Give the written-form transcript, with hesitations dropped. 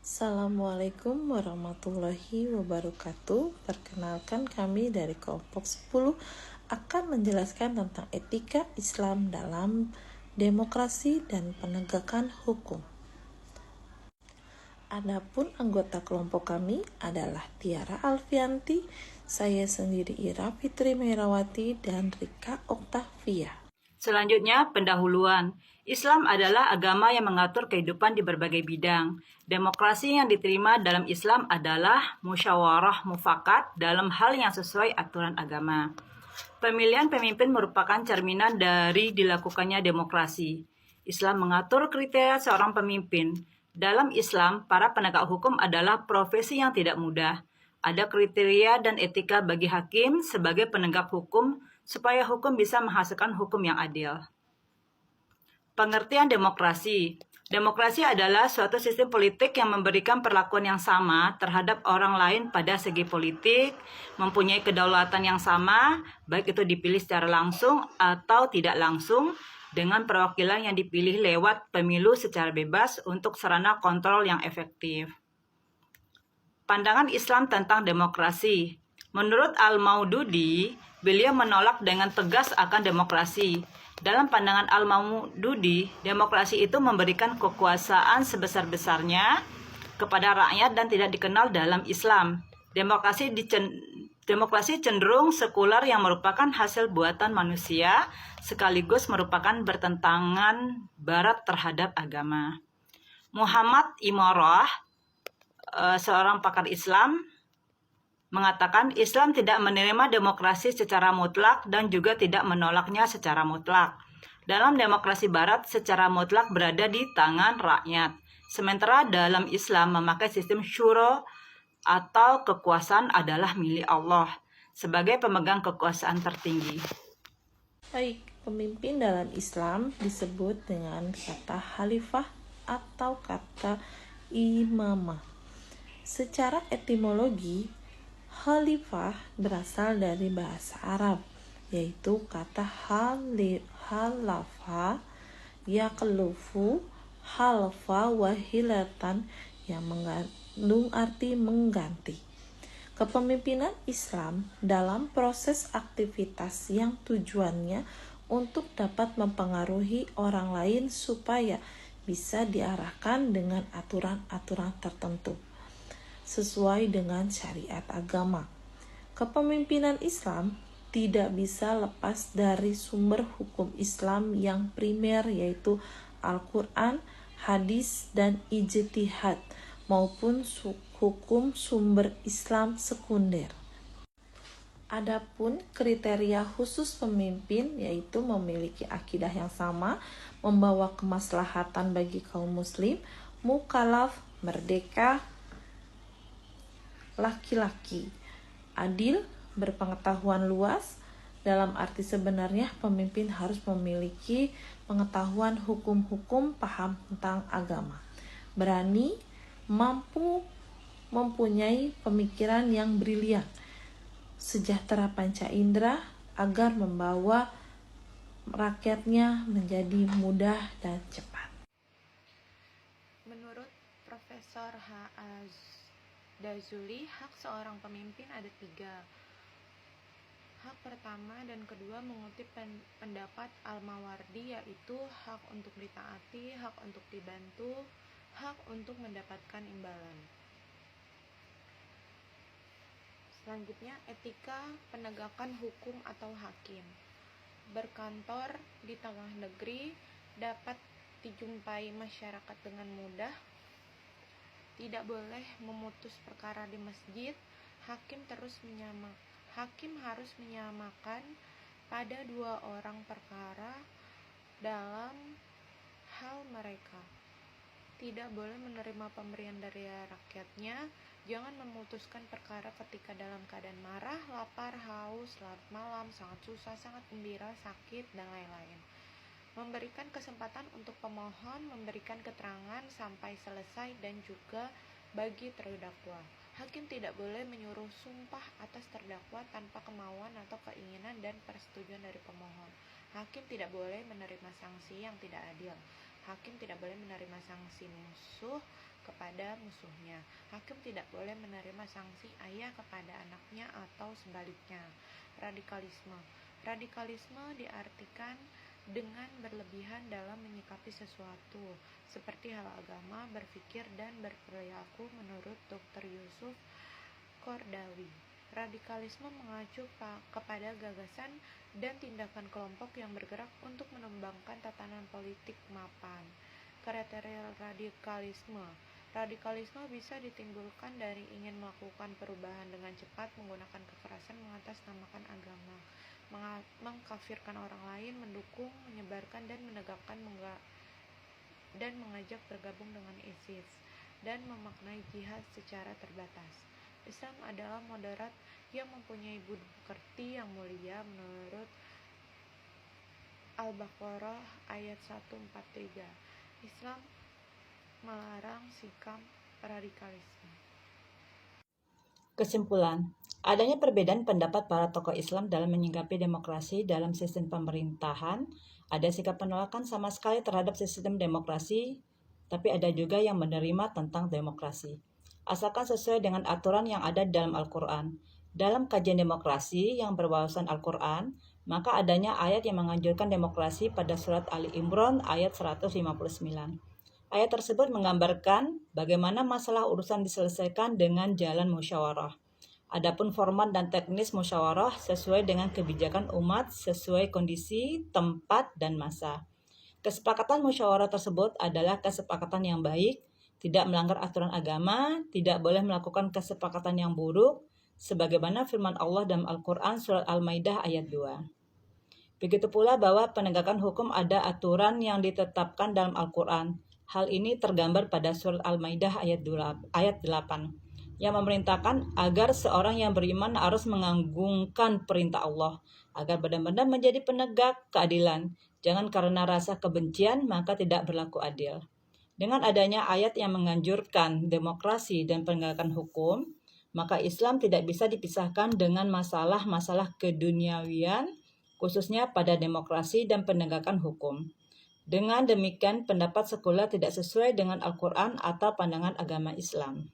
Assalamualaikum warahmatullahi wabarakatuh. Perkenalkan, kami dari kelompok 10 akan menjelaskan tentang etika Islam dalam demokrasi dan penegakan hukum. Adapun anggota kelompok kami adalah Tiara Alfianti, saya sendiri Ira Fitri Mehrawati, dan Rika Oktavia. Selanjutnya, pendahuluan. Islam adalah agama yang mengatur kehidupan di berbagai bidang. Demokrasi yang diterima dalam Islam adalah musyawarah mufakat dalam hal yang sesuai aturan agama. Pemilihan pemimpin merupakan cerminan dari dilakukannya demokrasi. Islam mengatur kriteria seorang pemimpin. Dalam Islam, para penegak hukum adalah profesi yang tidak mudah. Ada kriteria dan etika bagi hakim sebagai penegak hukum supaya hukum bisa menghasilkan hukum yang adil. Pengertian demokrasi. Demokrasi adalah suatu sistem politik yang memberikan perlakuan yang sama terhadap orang lain pada segi politik, mempunyai kedaulatan yang sama, baik itu dipilih secara langsung atau tidak langsung, dengan perwakilan yang dipilih lewat pemilu secara bebas untuk sarana kontrol yang efektif. Pandangan Islam tentang demokrasi. Menurut Al-Maududi, beliau menolak dengan tegas akan demokrasi. Dalam pandangan Al-Maududi, demokrasi itu memberikan kekuasaan sebesar-besarnya kepada rakyat dan tidak dikenal dalam Islam. Demokrasi cenderung sekular yang merupakan hasil buatan manusia, sekaligus merupakan bertentangan barat terhadap agama. Muhammad Imorah, seorang pakar Islam, mengatakan Islam tidak menerima demokrasi secara mutlak dan juga tidak menolaknya secara mutlak. Dalam demokrasi barat, secara mutlak berada di tangan rakyat. Sementara dalam Islam memakai sistem syuro atau kekuasaan adalah milik Allah sebagai pemegang kekuasaan tertinggi. Baik, pemimpin dalam Islam disebut dengan kata khalifah atau kata imamah. Secara etimologi, khalifah berasal dari bahasa Arab, yaitu kata halafa, yaklufu, halfa, wahilatan, yang mengandung arti mengganti. Kepemimpinan Islam dalam proses aktivitas yang tujuannya untuk dapat mempengaruhi orang lain supaya bisa diarahkan dengan aturan-aturan tertentu sesuai dengan syariat agama. Kepemimpinan Islam tidak bisa lepas dari sumber hukum Islam yang primer, yaitu Al-Quran, hadis, dan ijtihad, maupun hukum sumber Islam sekunder. Adapun kriteria khusus pemimpin yaitu memiliki akidah yang sama, membawa kemaslahatan bagi kaum muslim, mukallaf, merdeka, laki-laki, adil, berpengetahuan luas. Dalam arti sebenarnya, pemimpin harus memiliki pengetahuan hukum-hukum, paham tentang agama, berani, mampu, mempunyai pemikiran yang brilian, sejahtera panca indera, agar membawa rakyatnya menjadi mudah dan cepat. Menurut Profesor H.A. Dazuli, hak seorang pemimpin ada 3. Hak pertama dan kedua mengutip pendapat Al-Mawardi, yaitu hak untuk ditaati, hak untuk dibantu, hak untuk mendapatkan imbalan. Selanjutnya, etika penegakan hukum atau hakim. Berkantor di tengah negeri dapat dijumpai masyarakat dengan mudah. Tidak boleh memutus perkara di masjid. Hakim harus menyamakan pada 2 orang perkara dalam hal mereka. Tidak boleh menerima pemberian dari rakyatnya. Jangan memutuskan perkara ketika dalam keadaan marah, lapar, haus, larut malam, sangat susah, sangat gembira, sakit, dan lain-lain. Memberikan kesempatan untuk pemohon memberikan keterangan sampai selesai dan juga bagi terdakwa. Hakim tidak boleh menyuruh sumpah atas terdakwa tanpa kemauan atau keinginan dan persetujuan dari pemohon. Hakim tidak boleh menerima sanksi yang tidak adil. Hakim tidak boleh menerima sanksi musuh kepada musuhnya. Hakim tidak boleh menerima sanksi ayah kepada anaknya atau sebaliknya. Radikalisme diartikan dengan berlebihan dalam menyikapi sesuatu, seperti hal agama, berpikir, dan berperilaku menurut Dr. Yusuf Qaradawi. Radikalisme mengacu kepada gagasan dan tindakan kelompok yang bergerak untuk menumbangkan tatanan politik mapan. Kriteria radikalisme bisa ditimbulkan dari ingin melakukan perubahan dengan cepat, menggunakan kekerasan, mengatasnamakan agama, mengkafirkan orang lain, mendukung, menyebarkan, dan menegakkan dan mengajak bergabung dengan ISIS, dan memaknai jihad secara terbatas. Islam adalah moderat yang mempunyai budi pekerti yang mulia menurut Al-Baqarah ayat 143. Islam melarang sikap radikalisme. Kesimpulan, adanya perbedaan pendapat para tokoh Islam dalam menyikapi demokrasi dalam sistem pemerintahan. Ada sikap penolakan sama sekali terhadap sistem demokrasi, tapi ada juga yang menerima tentang demokrasi, asalkan sesuai dengan aturan yang ada dalam Al-Quran. Dalam kajian demokrasi yang berwawasan Al-Quran, maka adanya ayat yang menganjurkan demokrasi pada surat Ali Imran ayat 159. Ayat tersebut menggambarkan bagaimana masalah urusan diselesaikan dengan jalan musyawarah. Adapun format dan teknis musyawarah sesuai dengan kebijakan umat sesuai kondisi, tempat, dan masa. Kesepakatan musyawarah tersebut adalah kesepakatan yang baik, tidak melanggar aturan agama, tidak boleh melakukan kesepakatan yang buruk, sebagaimana firman Allah dalam Al-Quran surat Al-Maidah ayat 2. Begitu pula bahwa penegakan hukum ada aturan yang ditetapkan dalam Al-Quran. Hal ini tergambar pada surat Al-Maidah ayat 8, yang memerintahkan agar seorang yang beriman harus menganggungkan perintah Allah, agar benar-benar menjadi penegak keadilan. Jangan karena rasa kebencian maka tidak berlaku adil. Dengan adanya ayat yang menganjurkan demokrasi dan penegakan hukum, maka Islam tidak bisa dipisahkan dengan masalah-masalah keduniawian, khususnya pada demokrasi dan penegakan hukum. Dengan demikian, pendapat sekuler tidak sesuai dengan Al-Quran atau pandangan agama Islam.